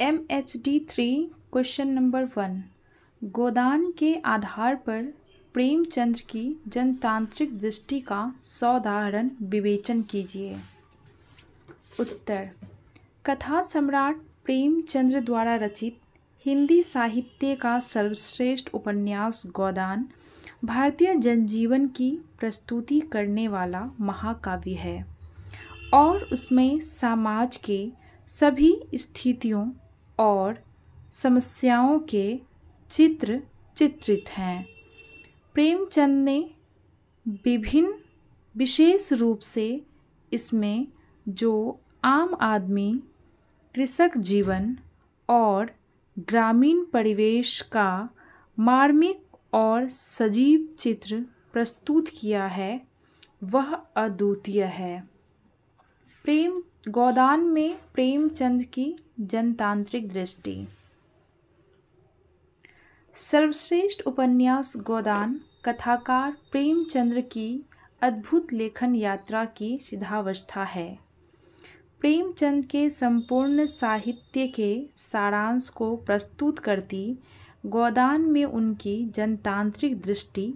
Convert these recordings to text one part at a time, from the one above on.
MHD3 question number 1। गोदान के आधार पर प्रेमचंद की जनतांत्रिक दृष्टि का सौदाहरण विवेचन कीजिए। उत्तर। कथा सम्राट प्रेमचंद द्वारा रचित हिंदी साहित्य का सर्वश्रेष्ठ उपन्यास गोदान भारतीय जनजीवन की प्रस्तुति करने वाला महाकाव्य है और उसमें समाज के सभी स्थितियों और समस्याओं के चित्र चित्रित हैं। प्रेमचंद ने विभिन्न विशेष रूप से इसमें जो आम आदमी, कृषक जीवन और ग्रामीण परिवेश का मार्मिक और सजीव चित्र प्रस्तुत किया है वह अद्वितीय है। गोदान में प्रेमचंद की जनतांत्रिक दृष्टि। सर्वश्रेष्ठ उपन्यास गोदान कथाकार प्रेमचंद की अद्भुत लेखन यात्रा की सिद्धावस्था है। प्रेमचंद के संपूर्ण साहित्य के सारांश को प्रस्तुत करती गोदान में उनकी जनतांत्रिक दृष्टि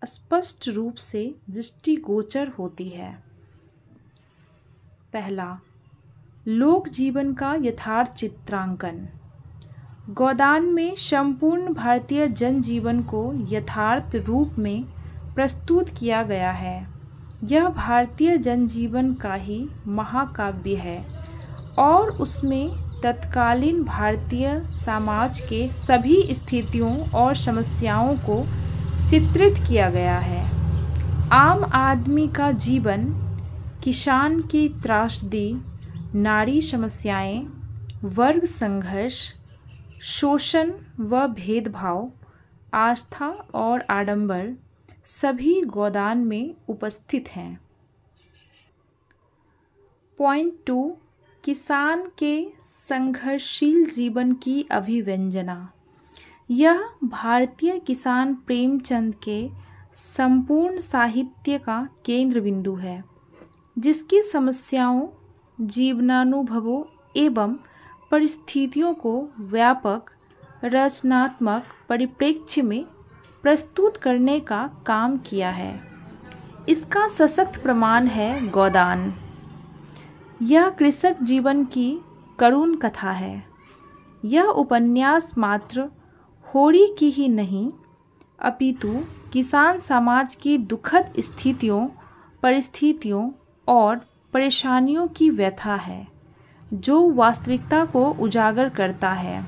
स्पष्ट रूप से दृष्टिगोचर होती है। पहला, लोक जीवन का यथार्थ चित्रांकन। गोदान में संपूर्ण भारतीय जनजीवन को यथार्थ रूप में प्रस्तुत किया गया है। यह भारतीय जनजीवन का ही महाकाव्य है और उसमें तत्कालीन भारतीय समाज के सभी स्थितियों और समस्याओं को चित्रित किया गया है। आम आदमी का जीवन, किसान की त्रासदी, नारी समस्याएं, वर्ग संघर्ष, शोषण व भेदभाव, आस्था और आडंबर सभी गोदान में उपस्थित हैं। पॉइंट 2, किसान के संघर्षशील जीवन की अभिव्यंजना। यह भारतीय किसान प्रेमचंद के संपूर्ण साहित्य का केंद्र बिंदु है, जिसकी समस्याओं, जीवनानुभवों एवं परिस्थितियों को व्यापक रचनात्मक परिप्रेक्ष्य में प्रस्तुत करने का काम किया है। इसका सशक्त प्रमाण है गोदान। यह कृषक जीवन की करुण कथा है। यह उपन्यास मात्र होड़ी की ही नहीं, अपितु किसान समाज की दुखद स्थितियों, परिस्थितियों और परेशानियों की व्यथा है, जो वास्तविकता को उजागर करता है।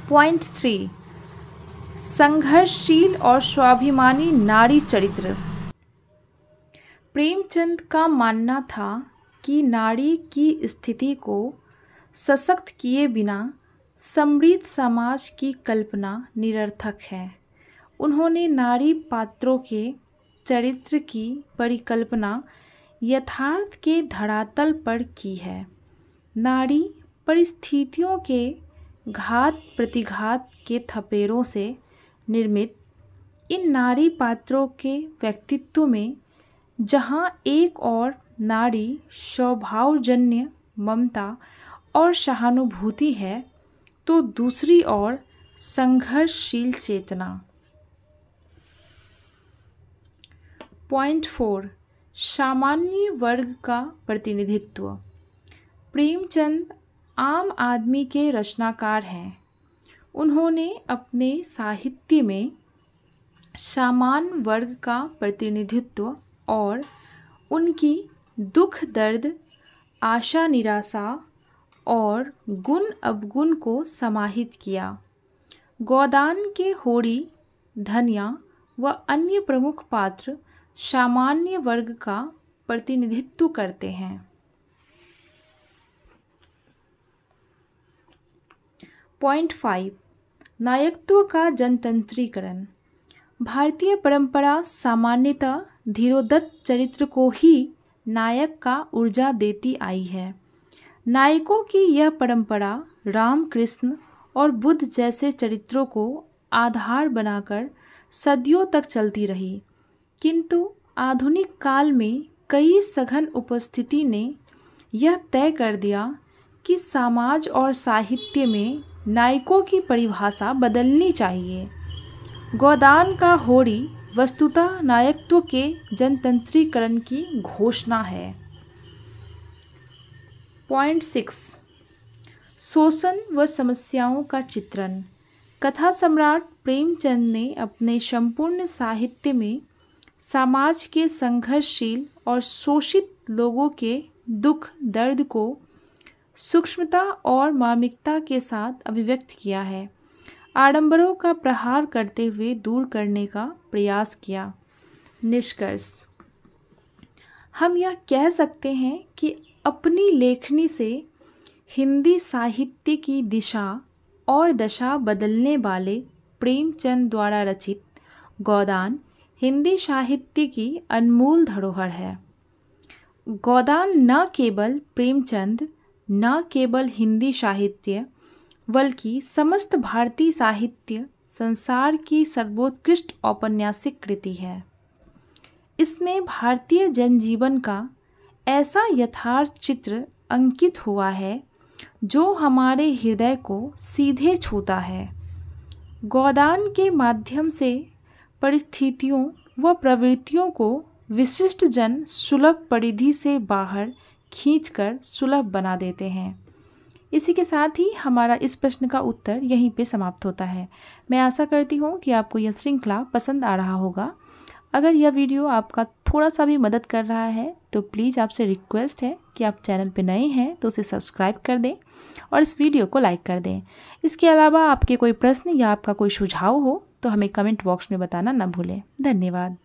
पॉइंट 3, संघर्षशील और स्वाभिमानी नारी चरित्र। प्रेमचंद का मानना था कि नारी की स्थिति को सशक्त किए बिना समृद्ध समाज की कल्पना निरर्थक है। उन्होंने नारी पात्रों के चरित्र की परिकल्पना यथार्थ के धरातल पर की है। नारी परिस्थितियों के घात प्रतिघात के थपेड़ों से निर्मित इन नारी पात्रों के व्यक्तित्व में जहाँ एक और नारी स्वभावजन्य ममता और सहानुभूति है, तो दूसरी ओर संघर्षशील चेतना। पॉइंट 4, सामान्य वर्ग का प्रतिनिधित्व। प्रेमचंद आम आदमी के रचनाकार हैं। उन्होंने अपने साहित्य में सामान्य वर्ग का प्रतिनिधित्व और उनकी दुख दर्द, आशा निराशा और गुण अवगुण को समाहित किया। गोदान के होड़ी, धनिया व अन्य प्रमुख पात्र सामान्य वर्ग का प्रतिनिधित्व करते हैं। पॉइंट 5, नायकत्व का जनतंत्रीकरण। भारतीय परंपरा सामान्यतः धीरोदत्त चरित्र को ही नायक का ऊर्जा देती आई है। नायकों की यह परंपरा रामकृष्ण और बुद्ध जैसे चरित्रों को आधार बनाकर सदियों तक चलती रही, किंतु आधुनिक काल में कई सघन उपस्थिति ने यह तय कर दिया कि समाज और साहित्य में नायकों की परिभाषा बदलनी चाहिए। गोदान का होड़ी वस्तुतः नायकत्व के जनतंत्रीकरण की घोषणा है। पॉइंट 6, शोषण व समस्याओं का चित्रण। कथा सम्राट प्रेमचंद ने अपने संपूर्ण साहित्य में समाज के संघर्षशील और शोषित लोगों के दुख दर्द को सूक्ष्मता और मार्मिकता के साथ अभिव्यक्त किया है, आडंबरों का प्रहार करते हुए दूर करने का प्रयास किया। निष्कर्ष, हम यह कह सकते हैं कि अपनी लेखनी से हिंदी साहित्य की दिशा और दशा बदलने वाले प्रेमचंद द्वारा रचित गोदान हिंदी साहित्य की अनमोल धरोहर है। गोदान न केवल प्रेमचंद, न केवल हिंदी साहित्य, बल्कि समस्त भारतीय साहित्य संसार की सर्वोत्कृष्ट औपन्यासिक कृति है। इसमें भारतीय जनजीवन का ऐसा यथार्थ चित्र अंकित हुआ है जो हमारे हृदय को सीधे छूता है। गोदान के माध्यम से परिस्थितियों व प्रवृत्तियों को विशिष्ट जन सुलभ परिधि से बाहर खींचकर सुलभ बना देते हैं। इसी के साथ ही हमारा इस प्रश्न का उत्तर यहीं पे समाप्त होता है। मैं आशा करती हूँ कि आपको यह श्रृंखला पसंद आ रहा होगा। अगर यह वीडियो आपका थोड़ा सा भी मदद कर रहा है तो प्लीज़ आपसे रिक्वेस्ट है कि आप चैनल पे नए हैं तो उसे सब्सक्राइब कर दें और इस वीडियो को लाइक कर दें। इसके अलावा आपके कोई प्रश्न या आपका कोई सुझाव हो तो हमें कमेंट बॉक्स में बताना ना भूलें। धन्यवाद।